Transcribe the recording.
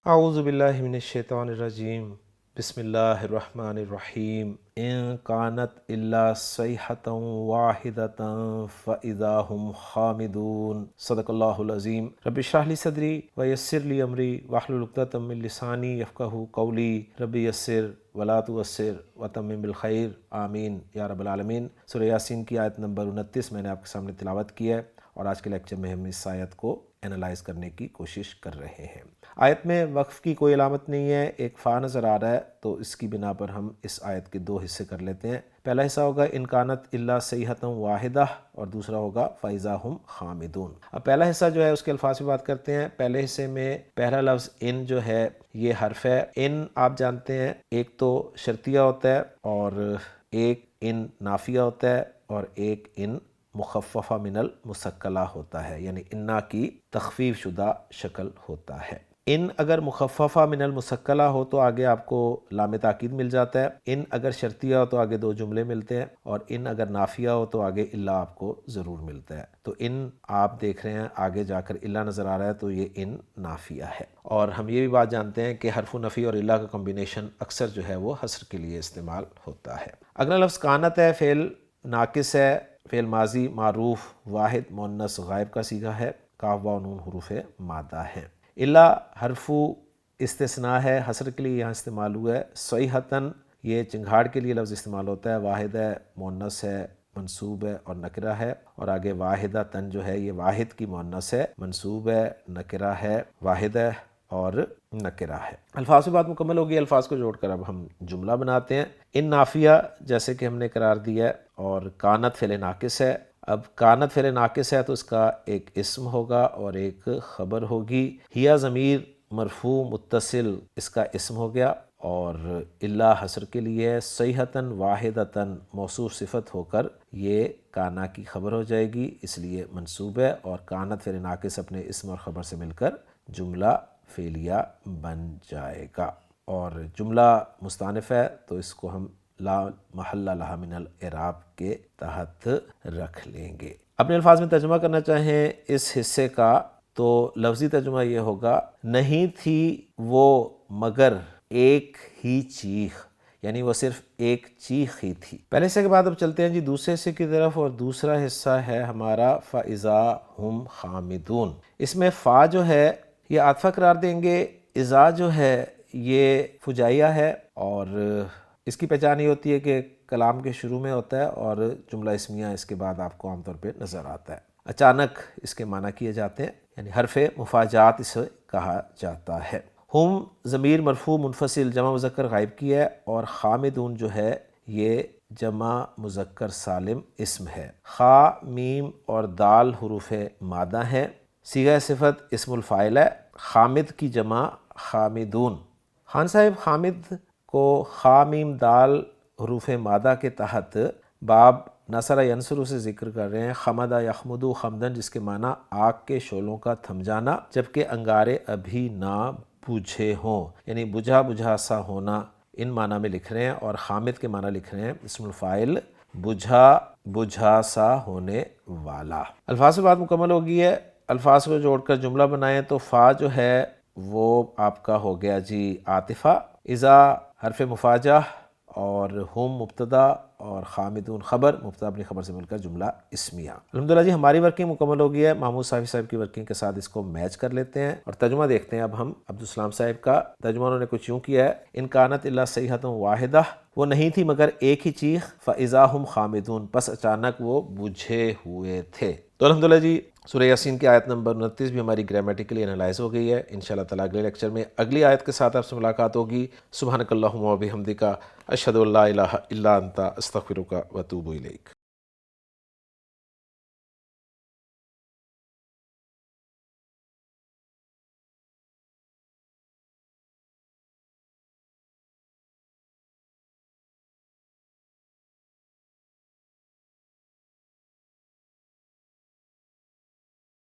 اعوذ باللہ من الشیطان الرجیم بسم اللہ الرحمن الرحیم ان کانت الا صیحۃ واحدۃ فاذا هم خامدون صدق اللہ العظیم رب اشرح لی صدری ویسر لی امری واحلل عقدۃ من لسانی یفقہوا قولی رب یسر ولا تعسر وتمم بالخیر آمین یا رب العالمین۔ سورہ یاسین کی آیت نمبر 29 میں نے آپ کے سامنے تلاوت کی ہے، اور آج کے لیکچر میں ہم اس آیت کو انالائز کرنے کی کوشش کر رہے ہیں۔ آیت میں وقف کی کوئی علامت نہیں ہے، ایک فا نظر آ رہا ہے، تو اس کی بنا پر ہم اس آیت کے دو حصے کر لیتے ہیں۔ پہلا حصہ ہوگا ان کانت الا صیحۃ واحدہ، اور دوسرا ہوگا فاذا ہم خامدون۔ اب پہلا حصہ جو ہے اس کے الفاظ پہ بات کرتے ہیں۔ پہلے حصے میں پہلا لفظ ان جو ہے یہ حرف ہے۔ ان آپ جانتے ہیں ایک تو شرطیہ ہوتا ہے، اور ایک ان نافیہ ہوتا ہے، اور ایک ان مخففہ من المثقلہ ہوتا ہے، یعنی انا کی تخفیف شدہ شکل ہوتا ہے۔ ان اگر مخففہ من المثقلہ ہو تو آگے آپ کو لام تاکید مل جاتا ہے، ان اگر شرطیہ ہو تو آگے دو جملے ملتے ہیں، اور ان اگر نافیہ ہو تو آگے الا آپ کو ضرور ملتا ہے۔ تو ان آپ دیکھ رہے ہیں آگے جا کر الا نظر آ رہا ہے، تو یہ ان نافیہ ہے۔ اور ہم یہ بھی بات جانتے ہیں کہ حرف نفی اور الا کا کمبینیشن اکثر جو ہے وہ حصر کے لیے استعمال ہوتا ہے۔ اگلا لفظ کانت ہے، فعل ناقص ہے، فعل ماضی معروف واحد مؤنث غائب کا صیغہ ہے، کاف با نون حروف مادہ ہیں۔ الا حرف استثناء ہے، حصر کے لیے یہاں استعمال ہوا ہے۔ صیحۃً یہ چنگھاڑ کے لیے لفظ استعمال ہوتا ہے، واحد ہے مؤنث ہے منصوب ہے اور نکرہ ہے، اور آگے واحدۃً جو ہے یہ واحد کی مؤنث ہے، منصوب ہے نکرہ ہے، واحد ہے اور نکرہ ہے۔ الفاظ کی بات مکمل ہوگی، الفاظ کو جوڑ کر اب ہم جملہ بناتے ہیں۔ ان نافیہ جیسے کہ ہم نے قرار دیا ہے، اور کانت فعل ناقص ہے۔ اب کانت فعل ناقص ہے تو اس کا ایک اسم ہوگا اور ایک خبر ہوگی۔ ہیا ضمیر مرفوع متصل اس کا اسم ہو گیا، اور الا حصر کے لیے ہے۔ صیحۃً واحدۃً موصوف صفت ہو کر یہ کانا کی خبر ہو جائے گی، اس لیے منصوب ہے، اور کانت فعل ناقص اپنے اسم اور خبر سے مل کر جملہ فعلیہ بن جائے گا۔ اور جملہ مستانف ہے تو اس کو ہم لا محل لہا من الاعراب کے تحت رکھ لیں گے۔ اپنے الفاظ میں ترجمہ کرنا چاہیں اس حصے کا تو لفظی ترجمہ یہ ہوگا، نہیں تھی وہ مگر ایک ہی چیخ، یعنی وہ صرف ایک چیخ ہی تھی۔ پہلے حصے کے بعد اب چلتے ہیں جی دوسرے حصے کی طرف، اور دوسرا حصہ ہے ہمارا فَإِذَا هُمْ خَامِدُونَ۔ اس میں فا جو ہے یہ عاطفہ قرار دیں گے، اذا جو ہے یہ فجائیہ ہے، اور اس کی پہچان یہ ہوتی ہے کہ کلام کے شروع میں ہوتا ہے اور جملہ اسمیہ اس کے بعد آپ کو عام طور پہ نظر آتا ہے۔ اچانک اس کے معنی کیے جاتے ہیں، یعنی حرف مفاجات اسے کہا جاتا ہے۔ ہم ضمیر مرفوع منفصل جمع مذکر غائب کی ہے، اور خامدون جو ہے یہ جمع مذکر سالم اسم ہے۔ خا میم اور دال حروف مادہ ہیں۔ صیغہ صفت اسم الفاعل ہے، خامد کی جمع خامدون۔ خان صاحب حامد کو خا میم دال حروف مادہ کے تحت باب نصر ینصر سے ذکر کر رہے ہیں۔ خمدہ یخمدو خمدن، جس کے معنی آگ کے شعلوں کا تھم جانا جبکہ انگارے ابھی نہ بجھے ہوں، یعنی بجھا بجھا سا ہونا، ان معنی میں لکھ رہے ہیں۔ اور حامد کے معنی لکھ رہے ہیں اسم الفاعل بجھا بجھا سا ہونے والا۔ الفاظ سے بات مکمل ہو گئی ہے، الفاظ کو جوڑ کر جملہ بنائیں تو فا جو ہے وہ آپ کا ہو گیا جی عاطفہ، اذا حرف مفاجہ، اور ہم مبتدا، اور خامدون خبر، مبتدا اپنی خبر سے مل کر جملہ اسمیہ۔ الحمدللہ جی ہماری ورکنگ مکمل ہو گئی ہے، محمود صاحب کی ورکنگ کے ساتھ اس کو میچ کر لیتے ہیں، اور ترجمہ دیکھتے ہیں اب ہم عبدالسلام صاحب کا۔ ترجمہ انہوں نے کچھ یوں کیا ہے، ان کانت الا صیحۃ واحدہ، وہ نہیں تھی مگر ایک ہی چیخ، فاذا ہم خامدون، پس اچانک وہ بجھے ہوئے تھے۔ تو الحمدللہ جی سورہ یاسین کی آیت نمبر 29 بھی ہماری گرامیٹیکلی انالائز ہو گئی ہے۔ انشاءاللہ تعالیٰ اگلے لیکچر میں اگلی آیت کے ساتھ آپ سے ملاقات ہوگی۔ سبحانک اللہم و بحمدک، اشہد ان لا الہ الا انت، استغفرک و اتوب الیک۔